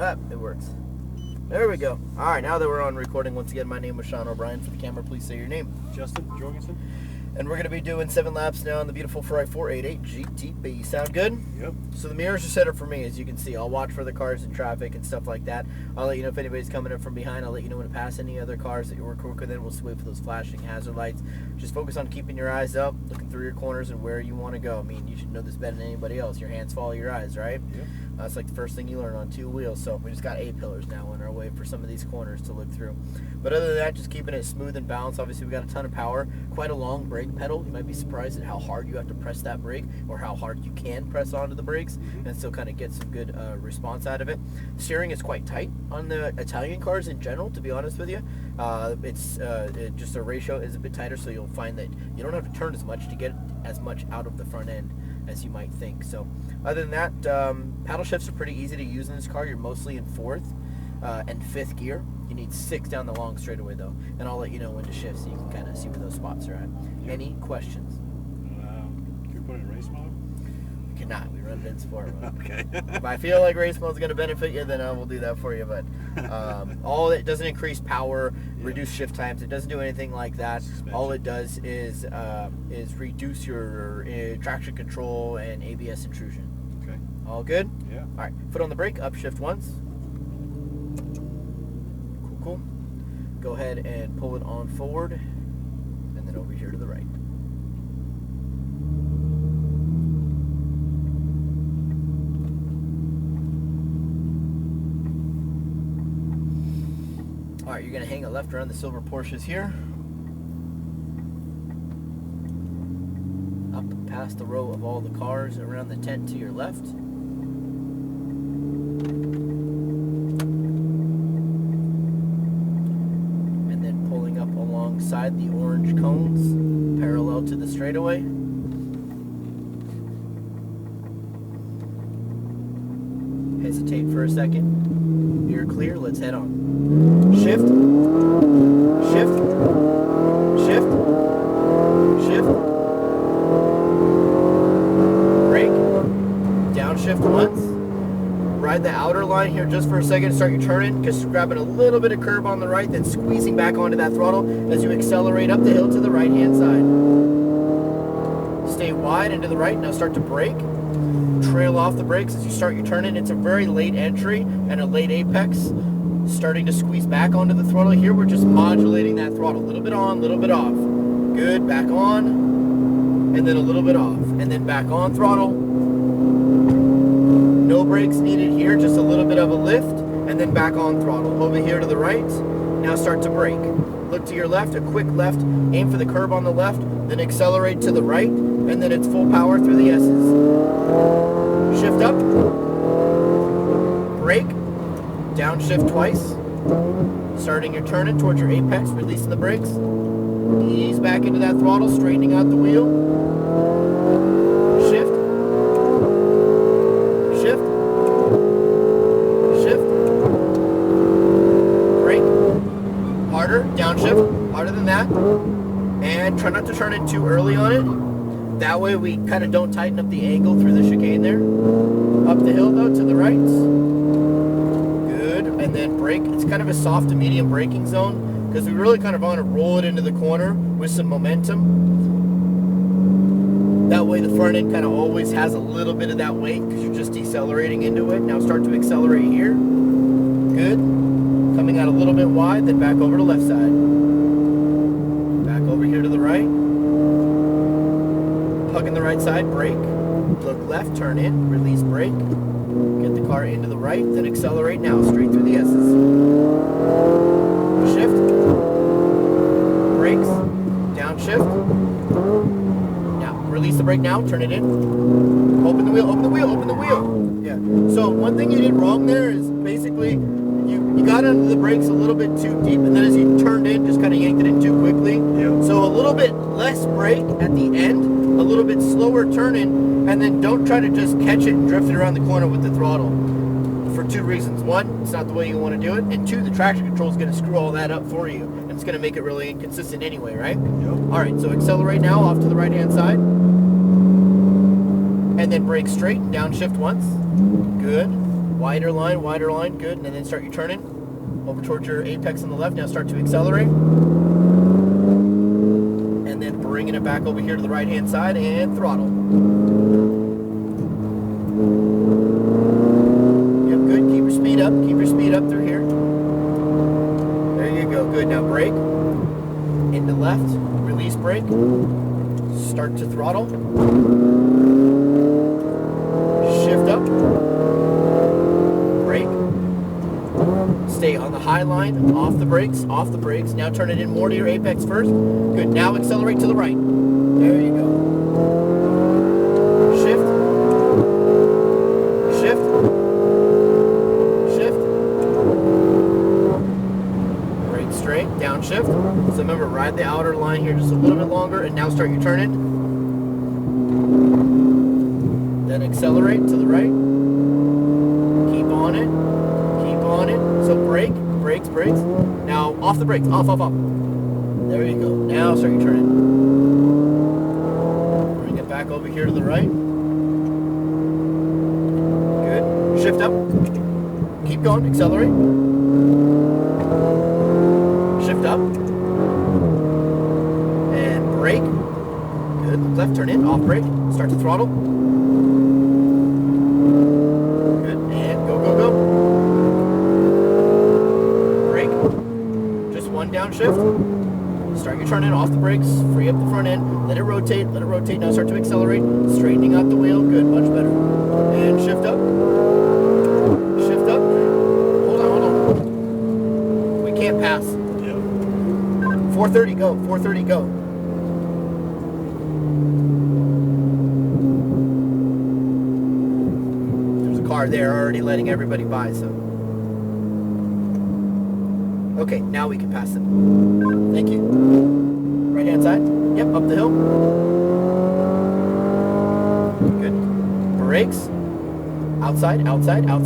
It works. There we go. All right, now that we're on recording, once again, my name is Sean O'Brien. For the camera, please say your name. Justin Jorgensen. And we're going to be doing 7 laps now on the beautiful Ferrari 488 GTB. Sound good? Yep. So the mirrors are set up for me, as you can see. I'll watch for the cars and traffic and stuff like that. I'll let you know if anybody's coming up from behind. I'll let you know when to pass any other cars that you work quicker than. We'll wait for those flashing hazard lights. Just focus on keeping your eyes up, looking through your corners and where you want to go. I mean, you should know this better than anybody else. Your hands follow your eyes, right? Yep. That's like the first thing you learn on 2 wheels. So we just got A-pillars now on our way for some of these corners to look through. But other than that, just keeping it smooth and balanced. Obviously, we got a ton of power. Quite a long brake pedal. You might be surprised at how hard you have to press that brake, or how hard you can press onto the brakes, and still kind of get some good response out of it. Steering is quite tight on the Italian cars in general, to be honest with you. Just the ratio is a bit tighter, so you'll find that you don't have to turn as much to get as much out of the front end as you might think. So other than that, paddle shifts are pretty easy to use in this car. You're mostly in 4th and 5th gear. You need 6 down the long straightaway though, and I'll let you know when to shift so you can kind of see where those spots are at. Yep. Any questions? Can we put it in race mode? We cannot. We run it in sport mode. Okay. If I feel like race mode is going to benefit you, then I will do that for you. But it doesn't increase power, reduce shift times. It doesn't do anything like that. Suspension. All it does is reduce your traction control and ABS intrusion. Okay. All good? Yeah. All right. Foot on the brake. Upshift once. Cool. Go ahead and pull it on forward, and then over here to the right. All right, you're going to hang a left around the silver Porsches here. Up past the row of all the cars around the tent to your left. And then pulling up alongside the orange cones, parallel to the straightaway. Hesitate for a second. You're clear, let's head on. Shift, shift, shift, shift, brake, downshift once, ride the outer line here just for a second, start your turn-in, just grabbing a little bit of curb on the right, then squeezing back onto that throttle as you accelerate up the hill to the right-hand side. Stay wide and to the right, now start to brake. Trail off the brakes as you start your turn-in. It's a very late entry and a late apex. Starting to squeeze back onto the throttle here. We're just modulating that throttle. A little bit on, a little bit off. Good, back on, and then a little bit off. And then back on throttle. No brakes needed here, just a little bit of a lift, and then back on throttle. Over here to the right, now start to brake. Look to your left, a quick left, aim for the curb on the left, then accelerate to the right, and then it's full power through the S's. Shift up, brake, downshift twice, starting your turn-in towards your apex, releasing the brakes, ease back into that throttle, straightening out the wheel, shift, shift, shift, brake, harder, downshift, harder than that, and try not to turn in too early on it. That way we kind of don't tighten up the angle through the chicane there. Up the hill though, to the right. Good, and then brake. It's kind of a soft to medium braking zone because we really kind of want to roll it into the corner with some momentum. That way the front end kind of always has a little bit of that weight because you're just decelerating into it. Now start to accelerate here. Good. Coming out a little bit wide, then back over to left side. Back over here to the right. Hugging the right side, brake, look left, turn in, release brake, get the car into the right, then accelerate now, straight through the S's. Shift, brakes, downshift, now release the brake now, turn it in, open the wheel, open the wheel, open the wheel. Yeah. So one thing you did wrong there is basically you got under the brakes a little bit too deep, and then as you turned in, just kind of yanked it in too quickly. Yep. So a little bit less brake at the end, a little bit slower turn-in, and then don't try to just catch it and drift it around the corner with the throttle. For 2 reasons. 1, it's not the way you want to do it, and 2, the traction control is going to screw all that up for you, and it's going to make it really inconsistent anyway, right? Yep. All right, so accelerate now off to the right-hand side, and then brake straight, downshift once. Good. Wider line, good. And then start your turning. Over towards your apex on the left. Now start to accelerate. And then bringing it back over here to the right-hand side and throttle. Yep, good. Keep your speed up. Keep your speed up through here. There you go. Good. Now brake. Into left. Release brake. Start to throttle. Shift up. Brake. Stay on the high line, off the brakes. Now turn it in more to your apex first. Good, now accelerate to the right. There you go. Shift. Shift. Shift. Brake straight, downshift. So remember, ride the outer line here just a little bit longer, and now start your turning. Then accelerate to the right. Keep on it. So brake, brakes. Now off the brakes, off. There you go. Now start your turning. Bring it back over here to the right. Good. Shift up. Keep going, accelerate. Shift up. And brake. Good. Left turn in, off brake. Start to throttle. Good. And go. Downshift. Start your turn in, off the brakes, free up the front end, let it rotate. Now start to accelerate, straightening out the wheel. Good, much better. And shift up. Hold on. We can't pass. Yeah. 430, go. 430, go. There's a car there already letting everybody by, so. Okay, now we can pass them. Thank you. Right hand side. Yep, up the hill. Good. Brakes. Outside. Now inside.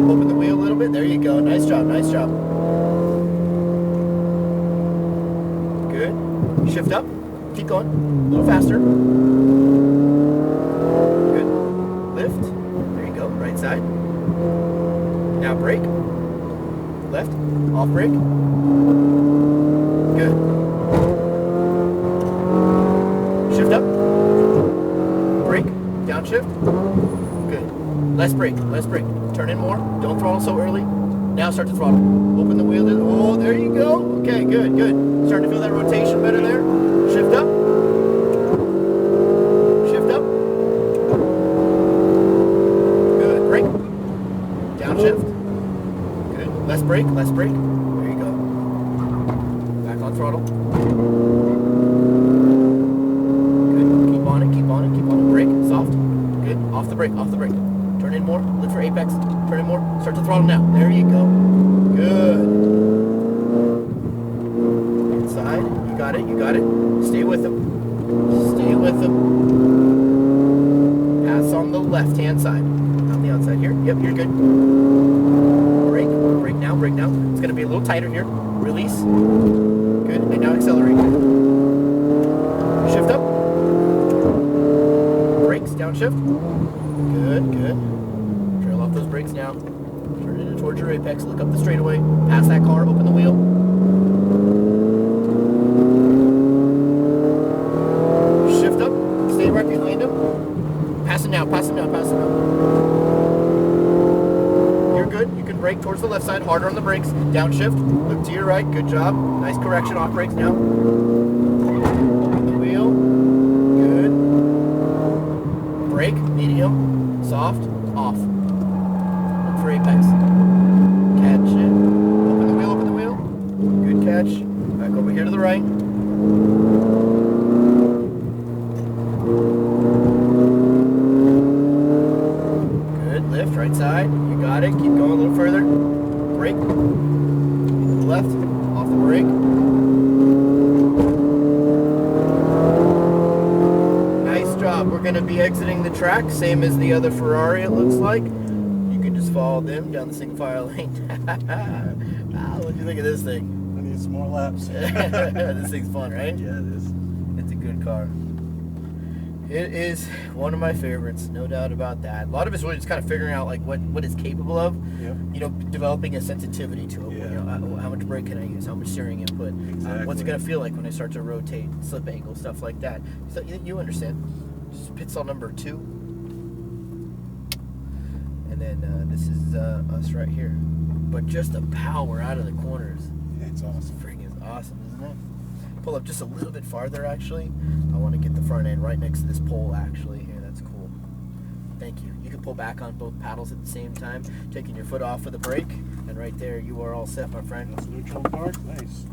Open the wheel a little bit. There you go. Nice job. Good. Shift up. Keep going. A little faster. Good. Lift. There you go. Right side. Now brake. Left, off brake. Good. Shift up. Brake, downshift. Good. Less brake. Turn in more. Don't throttle so early. Now start to throttle. Open the wheel. Oh, there you go. Okay, good. Starting to feel that rotation better there. Shift up. Good. Brake. Downshift. Less brake. There you go. Back on throttle. Good. Keep on it. Brake. Soft. Good. Off the brake. Turn in more. Look for apex. Turn in more. Start to throttle now. There you go. Good. Inside. You got it. Stay with them. Pass on the left-hand side. Not the outside here. Yep, you're good. Brake now. It's going to be a little tighter here. Release. Good. And now accelerate. Shift up. Brakes, downshift. Good. Trail off those brakes now. Turn it towards your apex. Look up the straightaway. Pass that car. Open the wheel. Shift up. Stay right behind him. Pass him now. Brake towards the left side, harder on the brakes. Downshift, look to your right, good job. Nice correction, off brakes now. Open the wheel, good. Brake, medium, soft, off. Look for apex. Catch it. Open the wheel. Good catch. Back over here to the right. Good, lift, right side. Got it. Keep going a little further. Brake. Left. Off the brake. Nice job. We're going to be exiting the track, same as the other Ferrari, it looks like. You can just follow them down the single file lane. What do you think of this thing? I need some more laps. This thing's fun, right? Yeah, it is. It's a good car. It is one of my favorites, no doubt about that. A lot of it's really just kind of figuring out like what it's capable of. Yep. You know, developing a sensitivity to it. Yeah. You know, how much brake can I use? How much steering input? Exactly. What's it gonna feel like when I start to rotate, slip angle, stuff like that. So you understand. Just pit stall number 2, and then this is us right here. But just the power out of the corners. Yeah, it's awesome. Freaking is awesome, isn't it? Pull up just a little bit farther, actually. I want to get the front end right next to this pole, actually. Here, that's cool. Thank you. You can pull back on both paddles at the same time, taking your foot off of the brake, and right there, you are all set, my friend. That's neutral park. Nice.